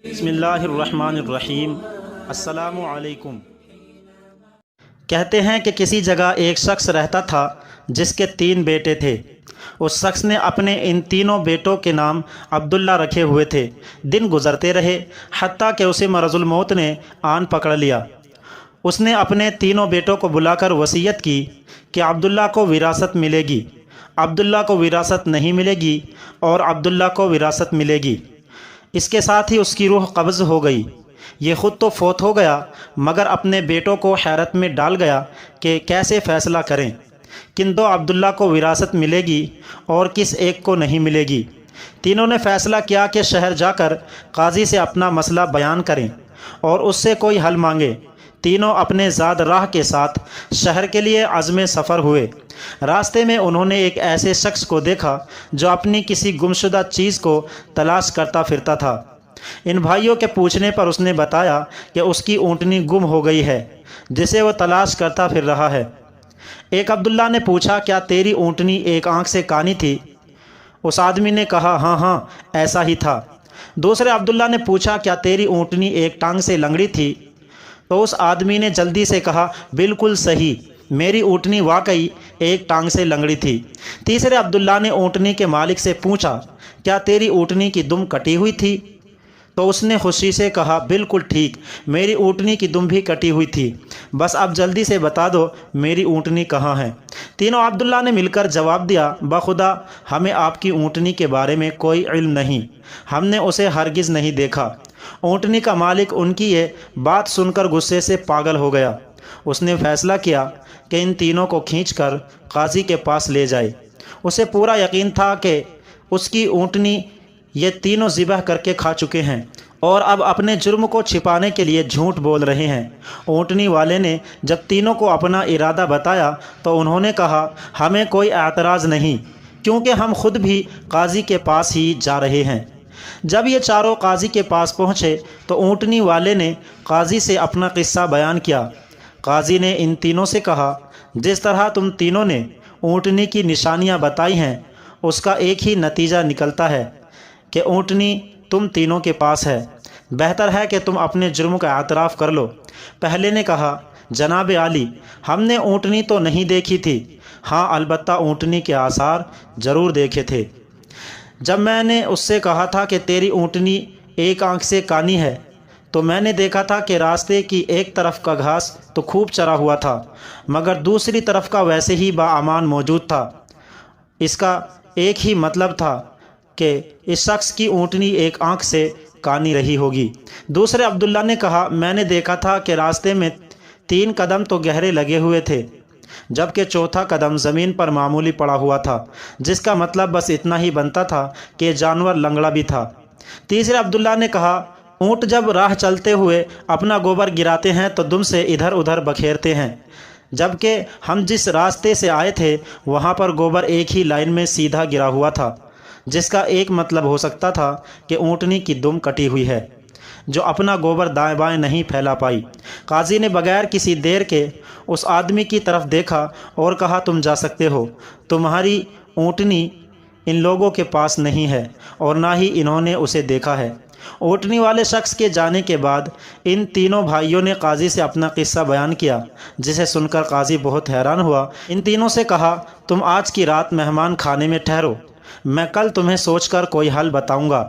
بسم اللہ الرحمن الرحیم۔ السلام علیکم۔ کہتے ہیں کہ کسی جگہ ایک شخص رہتا تھا جس کے 3 بیٹے تھے۔ اس شخص نے اپنے ان تینوں بیٹوں کے نام عبداللہ رکھے ہوئے تھے۔ دن گزرتے رہے حتیٰ کہ اسے مرض الموت نے آن پکڑ لیا۔ اس نے اپنے تینوں بیٹوں کو بلا کر وصیت کی کہ عبداللہ کو وراثت ملے گی، عبداللہ کو وراثت نہیں ملے گی اور عبداللہ کو وراثت ملے گی۔ اس کے ساتھ ہی اس کی روح قبض ہو گئی۔ یہ خود تو فوت ہو گیا مگر اپنے بیٹوں کو حیرت میں ڈال گیا کہ کیسے فیصلہ کریں، کن 2 عبداللہ کو وراثت ملے گی اور کس ایک کو نہیں ملے گی۔ تینوں نے فیصلہ کیا کہ شہر جا کر قاضی سے اپنا مسئلہ بیان کریں اور اس سے کوئی حل مانگیں۔ تینوں اپنے زاد راہ کے ساتھ شہر کے لیے عزم سفر ہوئے۔ راستے میں انہوں نے ایک ایسے شخص کو دیکھا جو اپنی کسی گمشدہ چیز کو تلاش کرتا پھرتا تھا۔ ان بھائیوں کے پوچھنے پر اس نے بتایا کہ اس کی اونٹنی گم ہو گئی ہے جسے وہ تلاش کرتا پھر رہا ہے۔ ایک عبداللہ نے پوچھا، کیا تیری اونٹنی ایک آنکھ سے کانی تھی؟ اس آدمی نے کہا، ہاں ہاں ایسا ہی تھا۔ دوسرے عبداللہ نے پوچھا، کیا تیری اونٹنی ایک ٹانگ سے لنگڑی تھی؟ تو اس آدمی نے جلدی سے کہا، بالکل صحیح، میری اونٹنی واقعی ایک ٹانگ سے لنگڑی تھی۔ تیسرے عبداللہ نے اونٹنی کے مالک سے پوچھا، کیا تیری اونٹنی کی دم کٹی ہوئی تھی؟ تو اس نے خوشی سے کہا، بالکل ٹھیک، میری اونٹنی کی دم بھی کٹی ہوئی تھی، بس اب جلدی سے بتا دو میری اونٹنی کہاں ہے۔ تینوں عبداللہ نے مل کر جواب دیا، بخدا ہمیں آپ کی اونٹنی کے بارے میں کوئی علم نہیں، ہم نے اسے ہرگز نہیں دیکھا۔ اونٹنی کا مالک ان کی یہ بات سن کر غصے سے پاگل ہو گیا۔ اس نے فیصلہ کیا کہ ان تینوں کو کھینچ کر قاضی کے پاس لے جائے۔ اسے پورا یقین تھا کہ اس کی اونٹنی یہ تینوں ذبح کر کے کھا چکے ہیں اور اب اپنے جرم کو چھپانے کے لیے جھوٹ بول رہے ہیں۔ اونٹنی والے نے جب تینوں کو اپنا ارادہ بتایا تو انہوں نے کہا، ہمیں کوئی اعتراض نہیں کیونکہ ہم خود بھی قاضی کے پاس ہی جا رہے ہیں۔ جب یہ چاروں قاضی کے پاس پہنچے تو اونٹنی والے نے قاضی سے اپنا قصہ بیان کیا۔ قاضی نے ان تینوں سے کہا، جس طرح تم تینوں نے اونٹنی کی نشانیاں بتائی ہیں اس کا ایک ہی نتیجہ نکلتا ہے کہ اونٹنی تم تینوں کے پاس ہے۔ بہتر ہے کہ تم اپنے جرم کا اعتراف کر لو۔ پہلے نے کہا، جناب عالی، ہم نے اونٹنی تو نہیں دیکھی تھی، ہاں البتہ اونٹنی کے آثار ضرور دیکھے تھے۔ جب میں نے اس سے کہا تھا کہ تیری اونٹنی ایک آنکھ سے کانی ہے تو میں نے دیکھا تھا کہ راستے کی ایک طرف کا گھاس تو خوب چرا ہوا تھا مگر دوسری طرف کا ویسے ہی باامان موجود تھا۔ اس کا ایک ہی مطلب تھا کہ اس شخص کی اونٹنی ایک آنکھ سے کانی رہی ہوگی۔ دوسرے عبداللہ نے کہا، میں نے دیکھا تھا کہ راستے میں 3 قدم تو گہرے لگے ہوئے تھے جبکہ چوتھا قدم زمین پر معمولی پڑا ہوا تھا، جس کا مطلب بس اتنا ہی بنتا تھا کہ جانور لنگڑا بھی تھا۔ تیسرے عبداللہ نے کہا، اونٹ جب راہ چلتے ہوئے اپنا گوبر گراتے ہیں تو دم سے ادھر ادھر بکھیرتے ہیں، جبکہ ہم جس راستے سے آئے تھے وہاں پر گوبر ایک ہی لائن میں سیدھا گرا ہوا تھا، جس کا ایک مطلب ہو سکتا تھا کہ اونٹنی کی دم کٹی ہوئی ہے جو اپنا گوبر دائیں بائیں نہیں پھیلا پائی۔ قاضی نے بغیر کسی دیر کے اس آدمی کی طرف دیکھا اور کہا، تم جا سکتے ہو، تمہاری اونٹنی ان لوگوں کے پاس نہیں ہے اور نہ ہی انہوں نے اسے دیکھا ہے۔ اونٹنی والے شخص کے جانے کے بعد ان تینوں بھائیوں نے قاضی سے اپنا قصہ بیان کیا، جسے سن کر قاضی بہت حیران ہوا۔ ان تینوں سے کہا، تم آج کی رات مہمان خانے میں ٹھہرو، میں کل تمہیں سوچ کر کوئی حل بتاؤں گا۔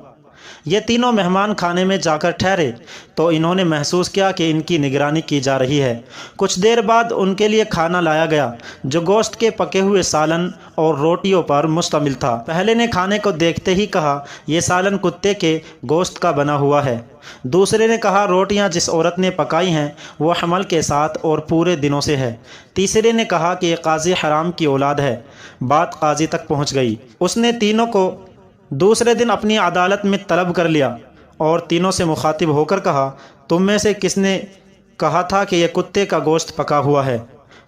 یہ تینوں مہمان خانے میں جا کر ٹھہرے تو انہوں نے محسوس کیا کہ ان کی نگرانی کی جا رہی ہے۔ کچھ دیر بعد ان کے لیے کھانا لایا گیا جو گوشت کے پکے ہوئے سالن اور روٹیوں پر مشتمل تھا۔ پہلے نے کھانے کو دیکھتے ہی کہا، یہ سالن کتے کے گوشت کا بنا ہوا ہے۔ دوسرے نے کہا، روٹیاں جس عورت نے پکائی ہیں وہ حمل کے ساتھ اور پورے دنوں سے ہے۔ تیسرے نے کہا کہ یہ قاضی حرام کی اولاد ہے۔ بات قاضی تک پہنچ گئی۔ اس نے تینوں کو دوسرے دن اپنی عدالت میں طلب کر لیا اور تینوں سے مخاطب ہو کر کہا، تم میں سے کس نے کہا تھا کہ یہ کتے کا گوشت پکا ہوا ہے؟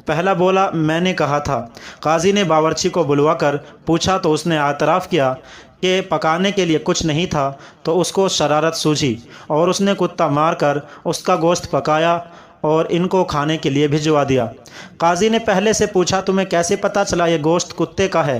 پہلا بولا، میں نے کہا تھا۔ قاضی نے باورچی کو بلوا کر پوچھا تو اس نے اعتراف کیا کہ پکانے کے لیے کچھ نہیں تھا، تو اس کو شرارت سوجھی اور اس نے کتا مار کر اس کا گوشت پکایا اور ان کو کھانے کے لیے بھجوا دیا۔ قاضی نے پہلے سے پوچھا، تمہیں کیسے پتہ چلا یہ گوشت کتے کا ہے؟